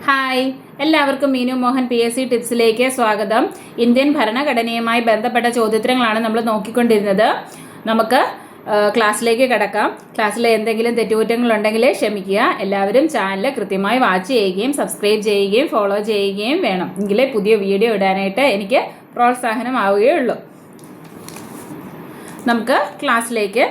Hi, എല്ലാവർക്കും Meenu Mohan PSC ടിപ്സിലേക്ക് സ്വാഗതം. Indian ഭരണഘടനയുമായി ബന്ധപ്പെട്ട ചോദ്യോത്തരങ്ങളാണ് നമ്മൾ നോക്കിക്കൊണ്ടിരുന്നത്. നമുക്ക് ക്ലാസ്സിലേക്ക് കിടക്കാം. ക്ലാസ്സിൽ എന്തെങ്കിലും തെറ്റുകുറ്റങ്ങളുണ്ടെങ്കിൽ ക്ഷമിക്കുക. എല്ലാവരും ചാനൽ കൃത്യമായി വാച്ച് ചെയ്യുകയും സബ്സ്ക്രൈബ് ചെയ്യുകയും ഫോളോ ചെയ്യുകയും വേണം. എങ്കിലേ പുതിയ വീഡിയോ ഇടാനായിട്ട് എനിക്ക് പ്രോത്സാഹനമാവുകയുള്ളൂ. നമുക്ക് ക്ലാസ്സിലേക്ക്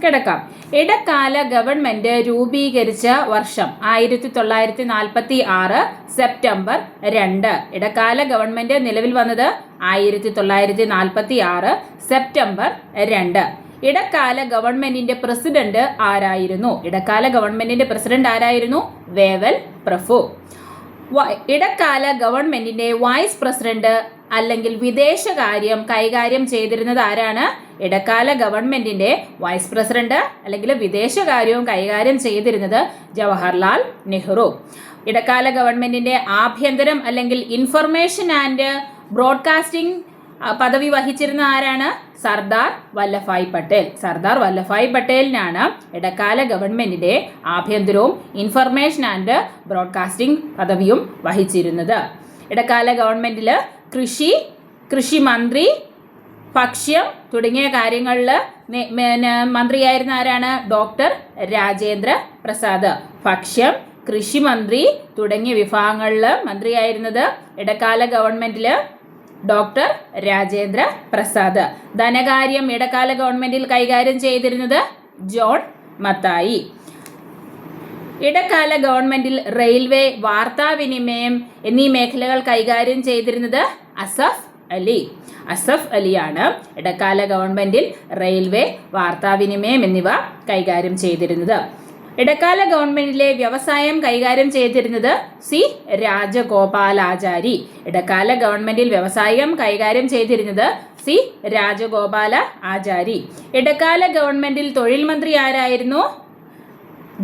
കിടക്കാം. ഇടക്കാല ഗവൺമെന്റ് രൂപീകരിച്ച വർഷം 1946 സെപ്റ്റംബർ 2. ഇടക്കാല ഗവൺമെന്റ് നിലവിൽ വന്നത് 1946 സെപ്റ്റംബർ 2. ഇടക്കാല ഗവൺമെന്റിന്റെ പ്രസിഡന്റ് ആരായിരുന്നു? ഇടക്കാല ഗവൺമെന്റിന്റെ പ്രസിഡന്റ് ആരായിരുന്നു? വേവൽ പ്രഭു. ഇടക്കാല ഗവൺമെന്റിന്റെ വൈസ് പ്രസിഡന്റ് അല്ലെങ്കിൽ വിദേശകാര്യം കൈകാര്യം ചെയ്തിരുന്നത് ആരാണ്? ഇടക്കാല ഗവൺമെന്റിന്റെ വൈസ് പ്രസിഡന്റ് അല്ലെങ്കിൽ വിദേശകാര്യവും കൈകാര്യം ചെയ്തിരുന്നത് ജവഹർലാൽ നെഹ്റു. ഇടക്കാല ഗവൺമെന്റിന്റെ ആഭ്യന്തരം അല്ലെങ്കിൽ ഇൻഫർമേഷൻ ആൻഡ് ബ്രോഡ്കാസ്റ്റിംഗ് പദവി വഹിച്ചിരുന്ന ആരാണ്? സർദാർ വല്ലഭായ് പട്ടേൽ. സർദാർ വല്ലഭായ് പട്ടേലിനാണ് ഇടക്കാല ഗവൺമെന്റിന്റെ ആഭ്യന്തരവും ഇൻഫർമേഷൻ ആൻഡ് ബ്രോഡ്കാസ്റ്റിംഗ് പദവിയും വഹിച്ചിരുന്നത്. ഇടക്കാല ഗവൺമെന്റിൽ കൃഷി മന്ത്രി, ഭക്ഷ്യം തുടങ്ങിയ കാര്യങ്ങളിൽ മന്ത്രിയായിരുന്ന ആരാണ്? ഡോക്ടർ രാജേന്ദ്ര പ്രസാദ്. ഭക്ഷ്യം, കൃഷി മന്ത്രി തുടങ്ങിയ വിഭാഗങ്ങളിൽ മന്ത്രിയായിരുന്നത് ഇടക്കാല ഗവൺമെന്റിൽ ഡോക്ടർ രാജേന്ദ്ര പ്രസാദ്. ധനകാര്യം ഇടക്കാല ഗവൺമെന്റിൽ കൈകാര്യം ചെയ്തിരുന്നത് ജോൺ മത്തായി. ഇടക്കാല ഗവൺമെന്റിൽ റെയിൽവേ, വാർത്താവിനിമയം എന്നീ മേഖലകൾ കൈകാര്യം ചെയ്തിരുന്നത് അസഫ് അലി. അസഫ് അലിയാണ് ഇടക്കാല ഗവൺമെന്റിൽ റെയിൽവേ, വാർത്താവിനിമയം എന്നിവ കൈകാര്യം ചെയ്തിരുന്നത്. ഇടക്കാല ഗവൺമെന്റിലെ വ്യവസായം കൈകാര്യം ചെയ്തിരുന്നത് സി രാജഗോപാലാചാരി. ഇടക്കാല ഗവൺമെന്റിൽ വ്യവസായം കൈകാര്യം ചെയ്തിരുന്നത് സി രാജഗോപാല ആചാരി. ഇടക്കാല ഗവൺമെന്റിൽ തൊഴിൽ മന്ത്രി ആരായിരുന്നു?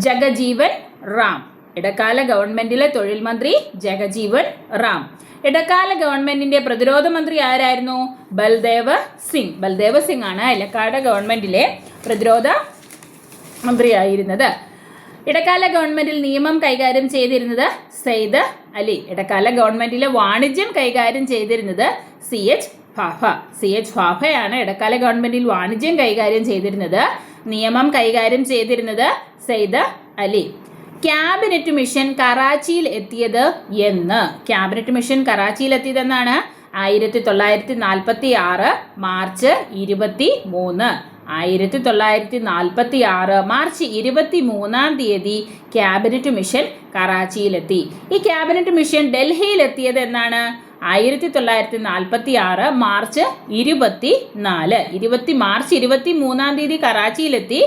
ജഗജീവൻ റാം. ഇടക്കാല ഗവൺമെന്റിലെ തൊഴിൽ മന്ത്രി ജഗജീവൻ റാം. ഇടക്കാല ഗവൺമെന്റിന്റെ പ്രതിരോധ മന്ത്രി ആരായിരുന്നു? ബൽദേവ് സിംഗ്. ബൽദേവ് സിംഗ് ആണ് ഇടക്കാല ഗവൺമെന്റിലെ പ്രതിരോധ മന്ത്രിയായിരുന്നത്. ഇടക്കാല ഗവൺമെന്റിൽ നിയമം കൈകാര്യം ചെയ്തിരുന്നത് സെയ്ദ് അലി. ഇടക്കാല ഗവൺമെന്റിലെ വാണിജ്യം കൈകാര്യം ചെയ്തിരുന്നത് CH ഭാഭ. CH ഭാഭയാണ് ഇടക്കാല ഗവൺമെന്റിൽ വാണിജ്യം കൈകാര്യം ചെയ്തിരുന്നത്. നിയമം കൈകാര്യം ചെയ്തിരുന്നത് സെയ്ദ് അലി. ക്യാബിനറ്റ് മിഷൻ കറാച്ചിയിൽ എത്തിയത് എന്ന്? ക്യാബിനറ്റ് മിഷൻ കറാച്ചിയിൽ എത്തിയതെന്നാണ് 1946 മാർച്ച് 23. 1946 മാർച്ച് 23 ക്യാബിനറ്റ് മിഷൻ കറാച്ചിയിലെത്തി. ഈ ക്യാബിനറ്റ് മിഷൻ ഡൽഹിയിലെത്തിയത് എന്നാണ്? 1946 മാർച്ച് 24. മാർച്ച് 23 കറാച്ചിയിലെത്തി.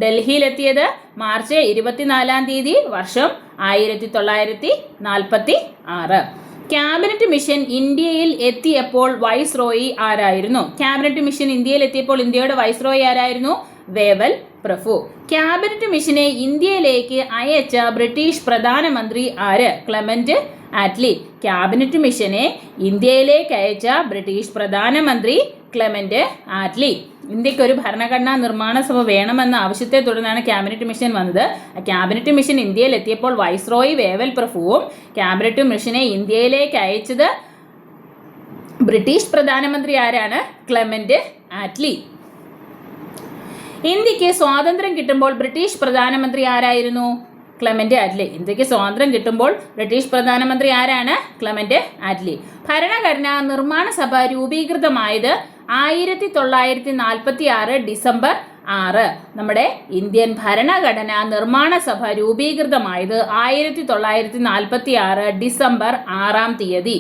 ഡൽഹിയിലെത്തിയത് മാർച്ച് 24 വർഷം 1946. ക്യാബിനറ്റ് മിഷൻ ഇന്ത്യയിൽ എത്തിയപ്പോൾ വൈസ്രോയി ആരായിരുന്നു? ക്യാബിനറ്റ് മിഷൻ ഇന്ത്യയിൽ എത്തിയപ്പോൾ ഇന്ത്യയുടെ വൈസ്രോയി ആരായിരുന്നു? വേവൽ പ്രഭു. ക്യാബിനറ്റ് മിഷനെ ഇന്ത്യയിലേക്ക് അയച്ച ബ്രിട്ടീഷ് പ്രധാനമന്ത്രി ആര്? Clement Attlee. ക്യാബിനറ്റ് മിഷനെ ഇന്ത്യയിലേക്ക് അയച്ച ബ്രിട്ടീഷ് പ്രധാനമന്ത്രി ക്ലെമന്റ് ആറ്റ്ലി. ഇന്ത്യക്ക് ഒരു ഭരണഘടനാ നിർമ്മാണ സഭ വേണമെന്ന ആവശ്യത്തെ തുടർന്നാണ് ക്യാബിനറ്റ് മിഷൻ വന്നത്. ക്യാബിനറ്റ് മിഷൻ ഇന്ത്യയിൽ എത്തിയപ്പോൾ വൈസ്രോയി വേവൽ പ്രഭുവും ക്യാബിനറ്റ് മിഷനെ ഇന്ത്യയിലേക്ക് അയച്ചത് ബ്രിട്ടീഷ് പ്രധാനമന്ത്രി ആരാണ്? Clement Attlee. ഇന്ത്യക്ക് സ്വാതന്ത്ര്യം കിട്ടുമ്പോൾ ബ്രിട്ടീഷ് പ്രധാനമന്ത്രി ആരായിരുന്നു? Clement Attlee. ഇന്ത്യക്ക് സ്വാതന്ത്ര്യം കിട്ടുമ്പോൾ ബ്രിട്ടീഷ് പ്രധാനമന്ത്രി ആരാണ്? Clement Attlee. ഭരണഘടനാ നിർമ്മാണ സഭ രൂപീകൃതമായത് 1946 ഡിസംബർ 6. നമ്മുടെ ഇന്ത്യൻ ഭരണഘടനാ നിർമ്മാണ സഭ രൂപീകൃതമായത് 1946 ഡിസംബർ 6.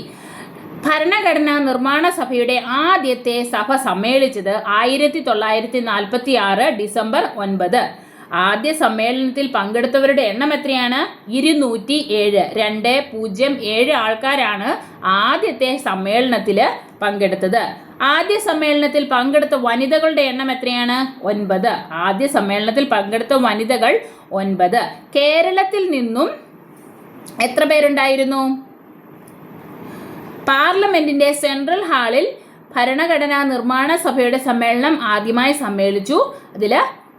ഭരണഘടനാ നിർമ്മാണ സഭയുടെ ആദ്യത്തെ സഭ സമ്മേളിച്ചത് 1946 ഡിസംബർ 9. ആദ്യ സമ്മേളനത്തിൽ പങ്കെടുത്തവരുടെ എണ്ണം എത്രയാണ്? 207. 207 ആൾക്കാരാണ് ആദ്യത്തെ സമ്മേളനത്തിൽ പങ്കെടുത്തത്. ആദ്യ സമ്മേളനത്തിൽ പങ്കെടുത്ത വനിതകളുടെ എണ്ണം എത്രയാണ്? 9. ആദ്യ സമ്മേളനത്തിൽ പങ്കെടുത്ത വനിതകൾ 9. കേരളത്തിൽ നിന്നും എത്ര പേരുണ്ടായിരുന്നു? പാർലമെന്റിന്റെ സെൻട്രൽ ഹാളിൽ ഭരണഘടനാ നിർമ്മാണ സഭയുടെ സമ്മേളനം ആദ്യമായി സമ്മേളിച്ചു. അതിൽ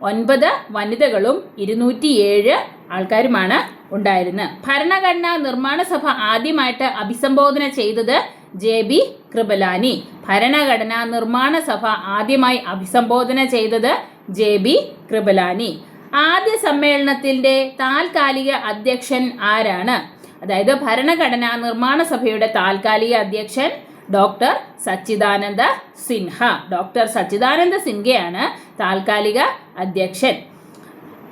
9 വനിതകളും 207 ആൾക്കാരുമാണ് ഉണ്ടായിരുന്നത്. ഭരണഘടനാ നിർമ്മാണ സഭ ആദ്യമായിട്ട് അഭിസംബോധന ചെയ്തത് JB കൃപലാനി. ഭരണഘടനാ നിർമ്മാണ സഭ ആദ്യമായി അഭിസംബോധന ചെയ്തത് JB കൃപലാനി. ആദ്യ സമ്മേളനത്തിന്റെ താൽക്കാലിക അധ്യക്ഷൻ ആരാണ്? അതായത് ഭരണഘടനാ നിർമ്മാണ സഭയുടെ താൽക്കാലിക അധ്യക്ഷൻ ഡോക്ടർ സച്ചിദാനന്ദ സിൻഹ. ഡോക്ടർ സച്ചിദാനന്ദ സിൻഹയാണ് താൽക്കാലിക അധ്യക്ഷൻ.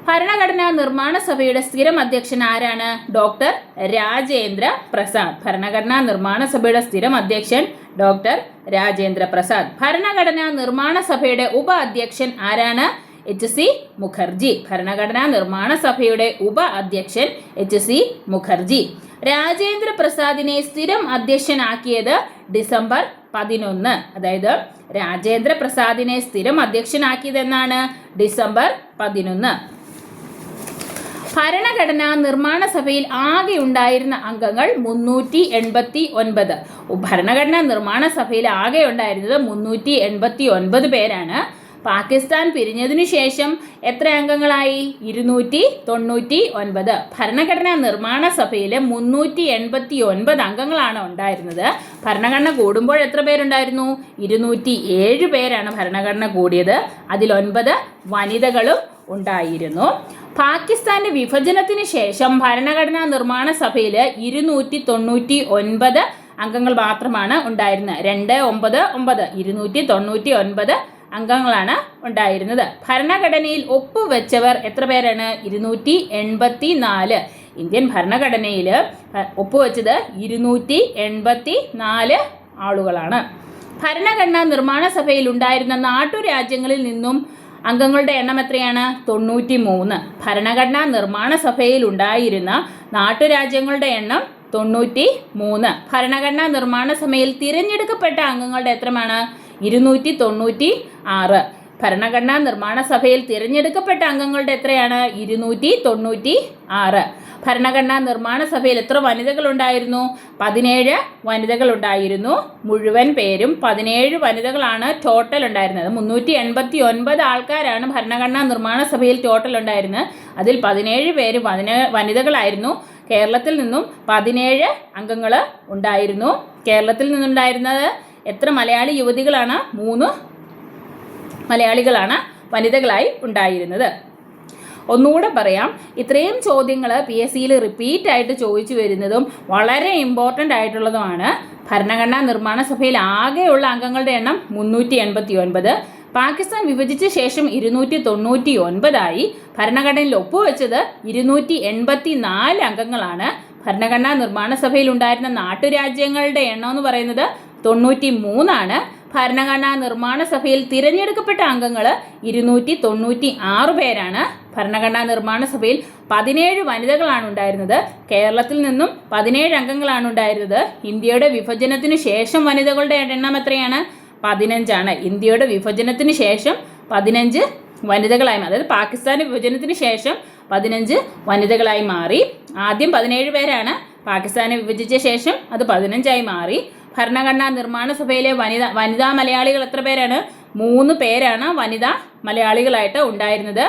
ഭരണഘടനാ നിർമ്മാണ സഭയുടെ സ്ഥിരം അധ്യക്ഷൻ ആരാണ്? ഡോക്ടർ രാജേന്ദ്ര പ്രസാദ്. ഭരണഘടനാ നിർമ്മാണ സഭയുടെ സ്ഥിരം അധ്യക്ഷൻ ഡോക്ടർ രാജേന്ദ്ര പ്രസാദ്. ഭരണഘടനാ നിർമ്മാണ സഭയുടെ ഉപ അധ്യക്ഷൻ ആരാണ്? HC മുഖർജി. ഭരണഘടനാ നിർമ്മാണ സഭയുടെ ഉപ അധ്യക്ഷൻ HC മുഖർജി. രാജേന്ദ്ര പ്രസാദിനെ സ്ഥിരം അധ്യക്ഷനാക്കിയത് ഡിസംബർ 11. അതായത് രാജേന്ദ്ര പ്രസാദിനെ സ്ഥിരം അധ്യക്ഷനാക്കിയത് എന്നാണ്? ഡിസംബർ 11. ഭരണഘടനാ നിർമ്മാണ സഭയിൽ ആകെ ഉണ്ടായിരുന്ന അംഗങ്ങൾ 389. ഭരണഘടനാ നിർമ്മാണ സഭയിൽ ആകെ ഉണ്ടായിരുന്നത് 389 പേരാണ്. പാകിസ്ഥാൻ പിരിഞ്ഞതിനു ശേഷം എത്ര അംഗങ്ങളായി? 299. ഭരണഘടനാ നിർമ്മാണ സഭയിൽ 389 അംഗങ്ങളാണ് ഉണ്ടായിരുന്നത്. ഭരണഘടന കൂടുമ്പോൾ എത്ര പേരുണ്ടായിരുന്നു? 207 പേരാണ് ഭരണഘടന കൂടിയത്. അതിൽ 9 വനിതകളും ഉണ്ടായിരുന്നു. പാകിസ്ഥാന്റെ വിഭജനത്തിന് ശേഷം ഭരണഘടനാ നിർമ്മാണ സഭയിൽ 299 അംഗങ്ങൾ മാത്രമാണ് ഉണ്ടായിരുന്നത്. 299 299 അംഗങ്ങളാണ് ഉണ്ടായിരുന്നത്. ഭരണഘടനയിൽ ഒപ്പുവെച്ചവർ എത്ര പേരാണ്? 284. ഇന്ത്യൻ ഭരണഘടനയിൽ ഒപ്പുവെച്ചത് 284 ആളുകളാണ്. ഭരണഘടനാ നിർമ്മാണ സഭയിൽ ഉണ്ടായിരുന്ന നാട്ടുരാജ്യങ്ങളിൽ നിന്നും അംഗങ്ങളുടെ എണ്ണം എത്രയാണ്? 93. ഭരണഘടനാ നിർമ്മാണ സഭയിൽ ഉണ്ടായിരുന്ന നാട്ടുരാജ്യങ്ങളുടെ എണ്ണം 93. ഭരണഘടനാ നിർമ്മാണ സഭയിൽ തിരഞ്ഞെടുക്കപ്പെട്ട അംഗങ്ങളുടെ എത്രമാണ്? 296. ഭരണഘടനാ നിർമ്മാണ സഭയിൽ തിരഞ്ഞെടുക്കപ്പെട്ട അംഗങ്ങളുടെ എത്രയാണ്? 296. ഭരണഘടനാ നിർമ്മാണ സഭയിൽ എത്ര വനിതകൾ ഉണ്ടായിരുന്നു? 17 വനിതകൾ ഉണ്ടായിരുന്നു. മുഴുവൻ പേരും 17 വനിതകളാണ് ടോട്ടൽ ഉണ്ടായിരുന്നത്. 389 ആൾക്കാരാണ് ഭരണഘടനാ നിർമ്മാണ സഭയിൽ ടോട്ടൽ ഉണ്ടായിരുന്നത്. അതിൽ 17 പേര് വനിതകളായിരുന്നു. കേരളത്തിൽ നിന്നും 17 അംഗങ്ങൾ ഉണ്ടായിരുന്നു. കേരളത്തിൽ നിന്നുണ്ടായിരുന്നത് എത്ര മലയാളി യുവതികളാണ്? 3 മലയാളികളാണ് വനിതകളായി ഉണ്ടായിരുന്നത്. ഒന്നുകൂടെ പറയാം, ഇത്രയും ചോദ്യങ്ങൾ PSCയിൽ റിപ്പീറ്റ് ആയിട്ട് ചോദിച്ചു വരുന്നതും വളരെ ഇമ്പോർട്ടൻ്റ് ആയിട്ടുള്ളതുമാണ്. ഭരണഘടനാ നിർമ്മാണ സഭയിൽ ആകെയുള്ള അംഗങ്ങളുടെ എണ്ണം 389. പാകിസ്ഥാൻ വിഭജിച്ച ശേഷം 299 ഭരണഘടനയിൽ ഒപ്പുവെച്ചത് 284 അംഗങ്ങളാണ്. ഭരണഘടനാ നിർമ്മാണ സഭയിൽ ഉണ്ടായിരുന്ന നാട്ടുരാജ്യങ്ങളുടെ എണ്ണം എന്ന് പറയുന്നത് 93. ഭരണഘടനാ നിർമ്മാണ സഭയിൽ തിരഞ്ഞെടുക്കപ്പെട്ട അംഗങ്ങൾ 296 പേരാണ്. ഭരണഘടനാ നിർമ്മാണ സഭയിൽ 17 വനിതകളാണ് ഉണ്ടായിരുന്നത്. കേരളത്തിൽ നിന്നും 17 അംഗങ്ങളാണ് ഉണ്ടായിരുന്നത്. ഇന്ത്യയുടെ വിഭജനത്തിന് ശേഷം വനിതകളുടെ എണ്ണം എത്രയാണ്? 15 ഇന്ത്യയുടെ വിഭജനത്തിന് ശേഷം 15 വനിതകളായി, അതായത് പാകിസ്ഥാൻ വിഭജനത്തിന് ശേഷം 15 വനിതകളായി മാറി. ആദ്യം 17 പേരാണ്. പാകിസ്ഥാനെ വിഭജിച്ച ശേഷം അത് 15 മാറി. ഭരണഘടനാ നിർമ്മാണ സഭയിലെ വനിതാ മലയാളികൾ എത്ര പേരാണ്? 3 പേരാണ് വനിതാ മലയാളികളായിട്ട് ഉണ്ടായിരുന്നത്.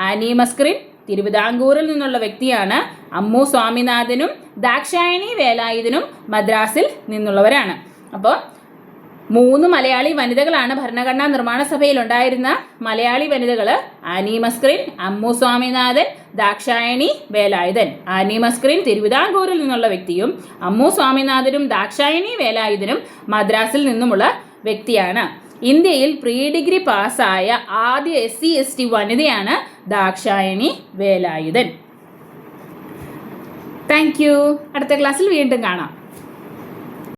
ആനി മസ്ക്രിൻ തിരുവിതാംകൂറിൽ നിന്നുള്ള വ്യക്തിയാണ്. അമ്മു സ്വാമിനാഥനും ദാക്ഷായണി വേലായുധനും മദ്രാസിൽ നിന്നുള്ളവരാണ്. അപ്പോൾ 3 മലയാളി വനിതകളാണ് ഭരണഘടനാ നിർമ്മാണ സഭയിൽ ഉണ്ടായിരുന്ന മലയാളി വനിതകൾ. ആനി മസ്ക്രിൻ, അമ്മു സ്വാമിനാഥൻ, ദാക്ഷായണി വേലായുധൻ. ആനി മസ്ക്രിൻ തിരുവിതാംകൂറിൽ നിന്നുള്ള വ്യക്തിയും അമ്മു സ്വാമിനാഥനും ദാക്ഷായണി വേലായുധനും മദ്രാസിൽ നിന്നുമുള്ള വ്യക്തിയാണ്. ഇന്ത്യയിൽ പ്രീ ഡിഗ്രി പാസ്സായ ആദ്യ SC/ST വനിതയാണ് ദാക്ഷായണി വേലായുധൻ. Thank you. അടുത്ത ക്ലാസ്സിൽ വീണ്ടും കാണാം.